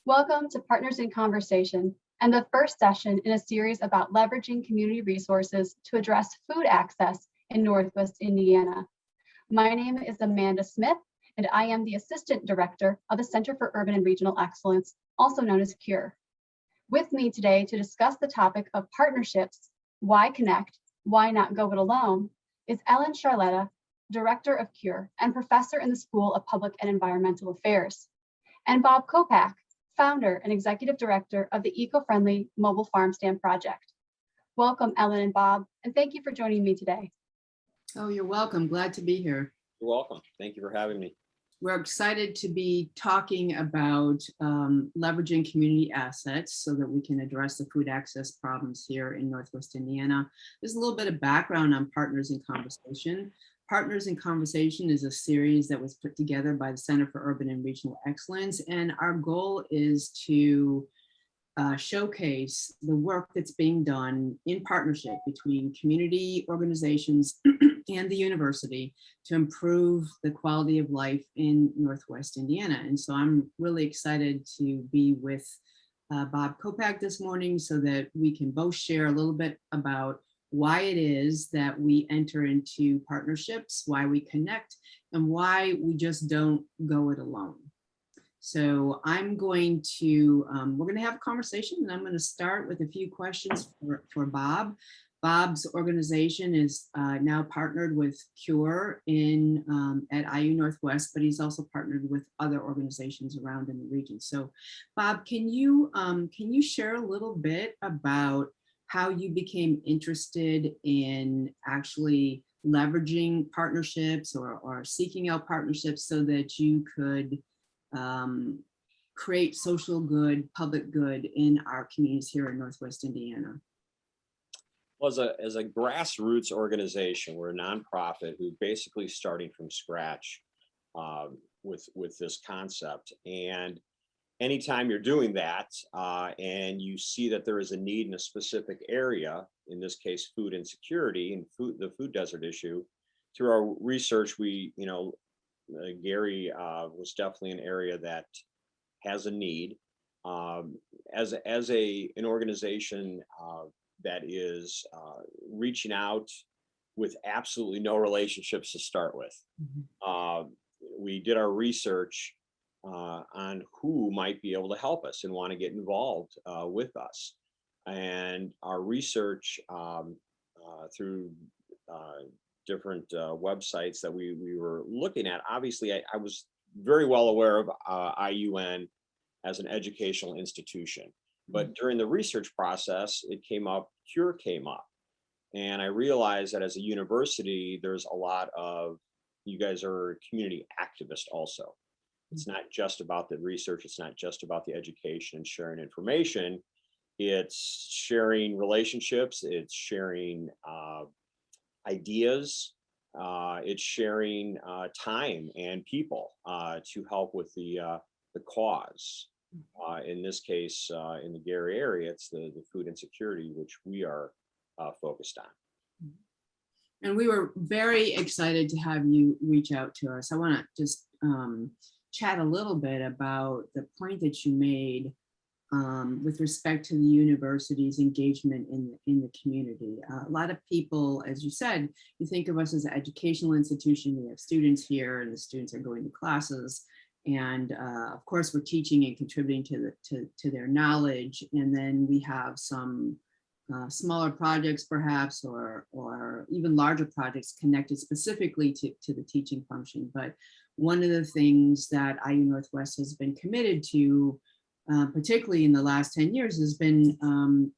Welcome to Partners in Conversation and the first session in a series about leveraging community resources to address food access in Northwest Indiana. My name is Amanda Smith, and I am the Assistant Director of the Center for Urban and Regional Excellence, also known as CURE. With me today to discuss the topic of partnerships, why connect, why not go it alone, is Szarleta, Director of CURE and Professor in the School of Public and Environmental Affairs, and Bob Kopach, Founder and Executive Director of the Eco-Friendly Mobile Farm Stand Project. Welcome, Ellen and Bob, and thank you for joining me today. Oh, you're welcome. Glad to be here. You're welcome. Thank you for having me. We're excited to be talking about leveraging community assets so that we can address the food access problems here in Northwest Indiana. There's a little bit of background on Partners in Conversation. Partners in Conversation is a series that was put together by the Center for Urban and Regional Excellence, and our goal is to showcase the work that's being done in partnership between community organizations and the university to improve the quality of life in Northwest Indiana. And so I'm really excited to be with Bob Kopach this morning so that we can both share a little bit about why it is that we enter into partnerships, why we connect, and why we just don't go it alone. So I'm going to, we're going to have a conversation, and I'm going to start with a few questions for Bob. Bob's organization is now partnered with CURE at IU Northwest, but he's also partnered with other organizations around in the region. So Bob, can you share a little bit about how you became interested in actually leveraging partnerships or seeking out partnerships so that you could create social good, public good in our communities here in Northwest Indiana? Well, as a grassroots organization, we're a nonprofit who's basically starting from scratch with this concept. And anytime you're doing that and you see that there is a need in a specific area, in this case, food insecurity and the food desert issue, through our research, Gary was definitely an area that has a need. As an organization that is reaching out with absolutely no relationships to start with. Mm-hmm. We did our research on who might be able to help us and want to get involved with us. And our research through different websites that we were looking at, obviously I was very well aware of IUN as an educational institution. But during the research process, CURE came up. And I realized that as a university, there's a lot of, you guys are community activists also. It's not just about the research, it's not just about the education and sharing information. It's sharing relationships, it's sharing ideas, it's sharing time and people to help with the cause. In this case, in the Gary area, it's the food insecurity, which we are focused on. And we were very excited to have you reach out to us. I want to just chat a little bit about the point that you made with respect to the university's engagement in the community. A lot of people, as you said, you think of us as an educational institution. We have students here, and the students are going to classes. And of course, we're teaching and contributing to their knowledge. And then we have some smaller projects, perhaps, or even larger projects connected specifically to the teaching function. But one of the things that IU Northwest has been committed to, particularly in the last 10 years, has been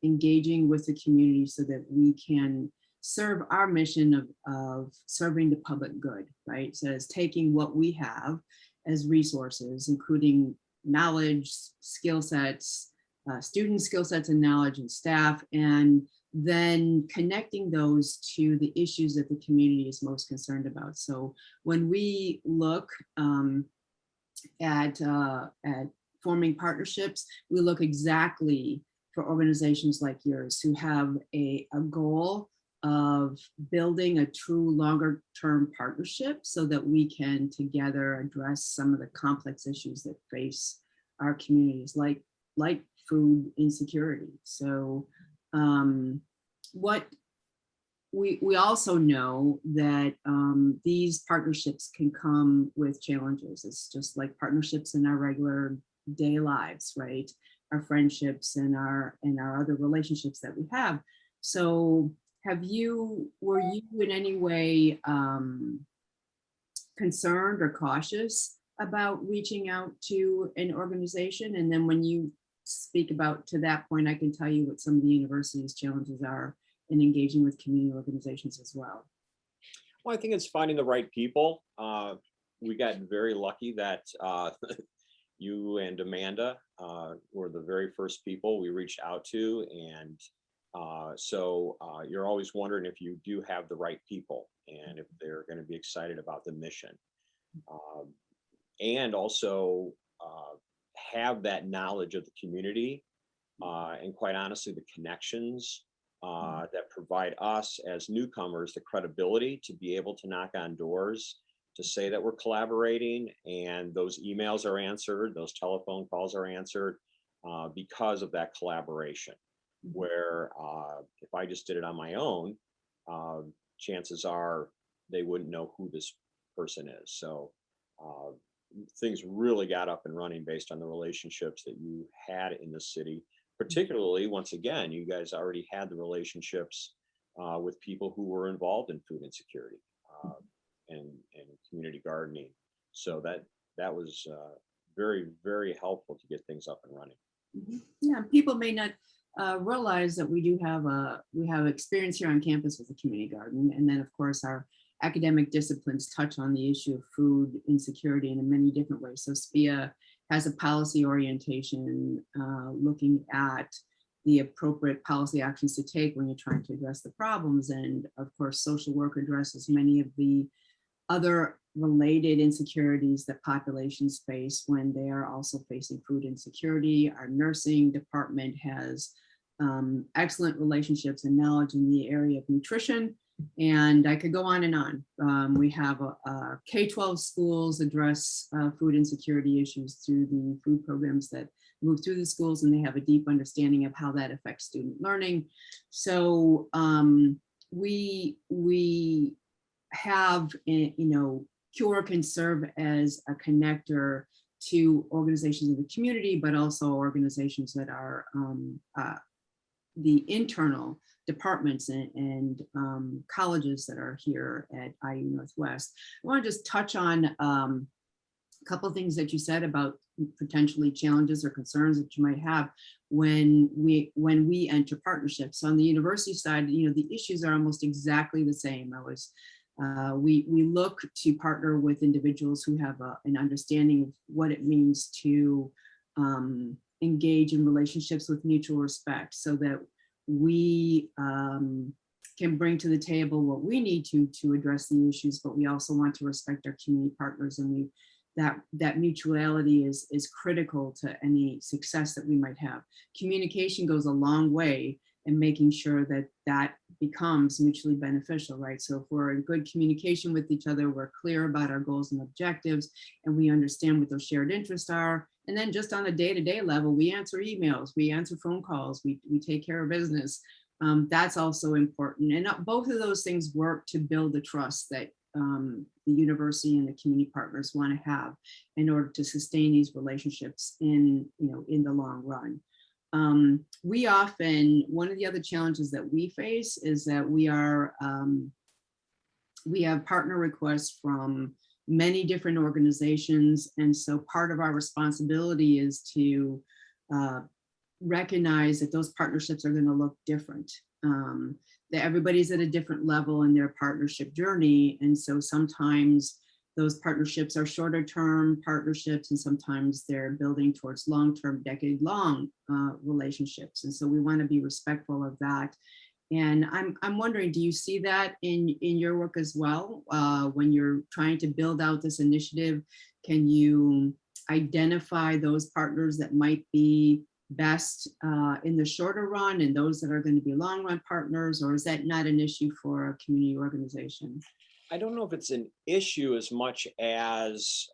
engaging with the community so that we can serve our mission of serving the public good, right? So it's taking what we have as resources, including knowledge, skill sets, student skill sets and knowledge, and staff, and then connecting those to the issues that the community is most concerned about. So when we look at forming partnerships, we look exactly for organizations like yours who have a goal of building a true longer term partnership so that we can together address some of the complex issues that face our communities, like food insecurity. So what we also know that these partnerships can come with challenges. It's just like partnerships in our regular day lives, right? Our friendships and our other relationships that we have. So were you in any way concerned or cautious about reaching out to an organization? And then when you speak about to that point, I can tell you what some of the university's challenges are in engaging with community organizations as well. Well, I think it's finding the right people. We got very lucky that you and Amanda were the very first people we reached out to. And so you're always wondering if you do have the right people and if they're going to be excited about the mission. And also have that knowledge of the community and quite honestly, the connections that provide us as newcomers the credibility to be able to knock on doors, to say that we're collaborating, and those emails are answered, those telephone calls are answered because of that collaboration. Where if I just did it on my own, chances are they wouldn't know who this person is. So things really got up and running based on the relationships that you had in the city. Particularly, once again, you guys already had the relationships with people who were involved in food insecurity and community gardening. So that was very, very helpful to get things up and running. Yeah, people may not realize that we have experience here on campus with the community garden, and then of course our academic disciplines touch on the issue of food insecurity in many different ways. So SPIA has a policy orientation looking at the appropriate policy actions to take when you're trying to address the problems. And of course, social work addresses many of the other related insecurities that populations face when they are also facing food insecurity. Our nursing department has excellent relationships and knowledge in the area of nutrition. And I could go on and on. We have K-12 schools address food insecurity issues through the food programs that move through the schools, and they have a deep understanding of how that affects student learning. So we have, CURE can serve as a connector to organizations in the community, but also organizations that are the internal departments and colleges that are here at IU Northwest. I want to just touch on a couple of things that you said about potentially challenges or concerns that you might have when we enter partnerships. On the university side, the issues are almost exactly the same. We look to partner with individuals who have an understanding of what it means to engage in relationships with mutual respect, so that we can bring to the table what we need to address the issues, but we also want to respect our community partners, and that mutuality is critical to any success that we might have. Communication goes a long way in making sure that becomes mutually beneficial, right? So if we're in good communication with each other, we're clear about our goals and objectives, and we understand what those shared interests are. And then just on a day-to-day level, we answer emails, we answer phone calls, we take care of business. That's also important. And both of those things work to build the trust that the university and the community partners want to have in order to sustain these relationships in the long run. We often, one of the other challenges that we face is that we have partner requests from many different organizations. And so part of our responsibility is to recognize that those partnerships are going to look different, that everybody's at a different level in their partnership journey. And so sometimes those partnerships are shorter term partnerships, and sometimes they're building towards long-term, decade-long relationships. And so we want to be respectful of that. And I'm wondering, do you see that in your work as well? When you're trying to build out this initiative, can you identify those partners that might be best in the shorter run and those that are going to be long run partners, or is that not an issue for a community organization? I don't know if it's an issue as much as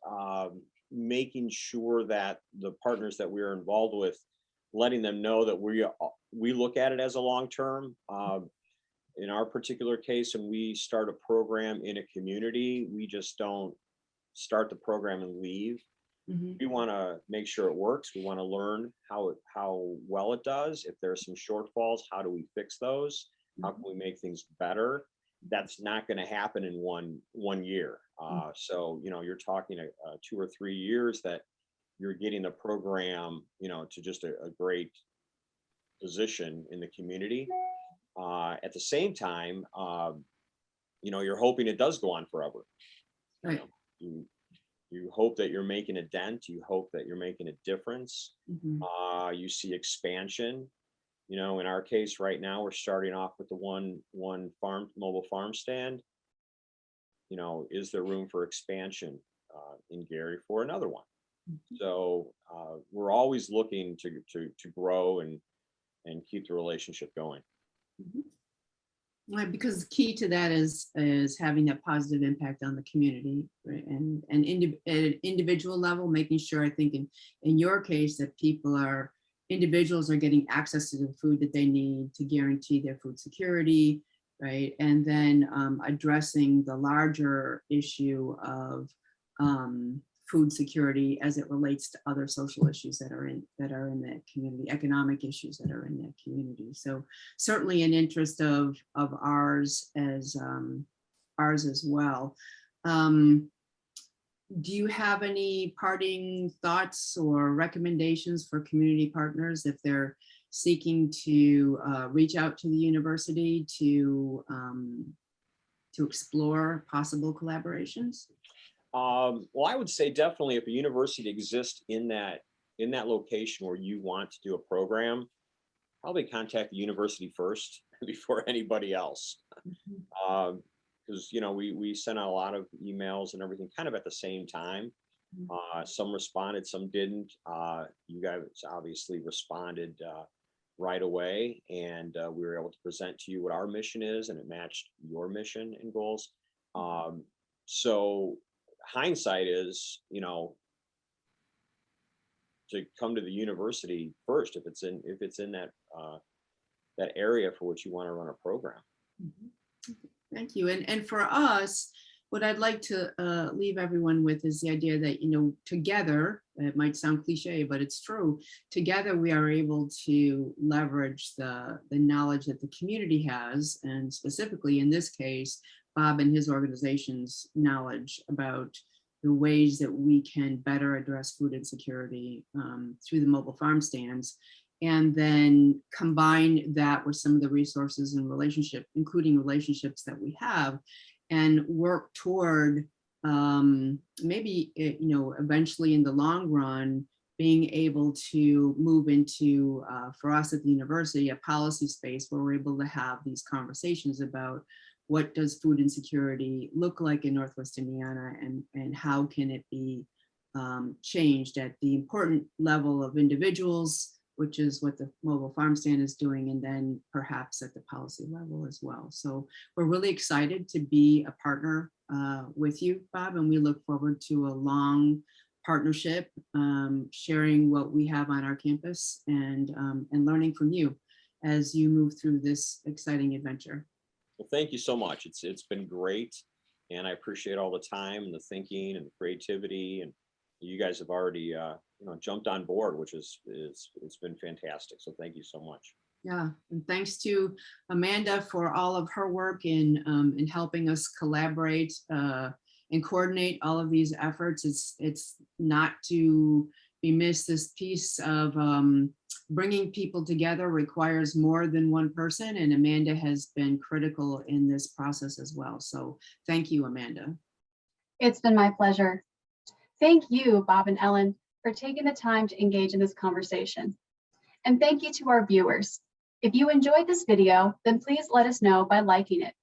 making sure that the partners that we are involved with, letting them know that we look at it as a long-term. In our particular case, when we start a program in a community, we just don't start the program and leave. We want to make sure it works. We want to learn how well it does. If there are some shortfalls, how do we fix those? How can we make things better? That's not going to happen in one year. So, you're talking 2 or 3 years that you're getting the program, to just a great position in the community. At the same time, you're hoping it does go on forever. Right. You hope that you're making a dent. You hope that you're making a difference. You see expansion. In our case right now, we're starting off with the one mobile farm stand. Is there room for expansion in Gary for another one? So we're always looking to grow and keep the relationship going. Right, because key to that is having that positive impact on the community, right? And at an individual level, making sure, I think in your case, that individuals are getting access to the food that they need to guarantee their food security, right? And then addressing the larger issue of food security as it relates to other social issues that are in that community, economic issues that are in that community. So certainly an interest of ours as well. Do you have any parting thoughts or recommendations for community partners if they're seeking to reach out to the university to explore possible collaborations? Well, I would say definitely if a university exists in that location where you want to do a program, probably contact the university first before anybody else. Because we sent out a lot of emails and everything kind of at the same time. Some responded, some didn't. You guys obviously responded right away, and we were able to present to you what our mission is, and it matched your mission and goals. So hindsight is, to come to the university first if it's in that area for which you want to run a program. Thank you. And for us, what I'd like to leave everyone with is the idea that, together, it might sound cliche, but it's true. Together, we are able to leverage the knowledge that the community has, and specifically in this case, Bob and his organization's knowledge about the ways that we can better address food insecurity through the mobile farm stands, and then combine that with some of the resources and including relationships that we have, and work toward maybe, eventually in the long run, being able to move into, for us at the university, a policy space where we're able to have these conversations about what does food insecurity look like in Northwest Indiana, and how can it be changed at the important level of individuals, which is what the mobile farm stand is doing, and then perhaps at the policy level as well. So we're really excited to be a partner with you, Bob, and we look forward to a long partnership, sharing what we have on our campus and learning from you as you move through this exciting adventure. Well, thank you so much. It's been great, and I appreciate all the time and the thinking and the creativity, and you guys have already jumped on board, which it's been fantastic. So thank you so much. Yeah, and thanks to Amanda for all of her work in helping us collaborate and coordinate all of these efforts. It's not to be missed. This piece of bringing people together requires more than one person, and Amanda has been critical in this process as well. So thank you, Amanda. It's been my pleasure. Thank you, Bob and Ellen, for taking the time to engage in this conversation. And thank you to our viewers. If you enjoyed this video, then please let us know by liking it.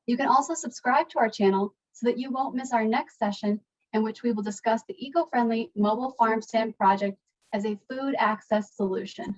You can also subscribe to our channel so that you won't miss our next session, in which we will discuss the eco-friendly mobile farm stand project as a food access solution.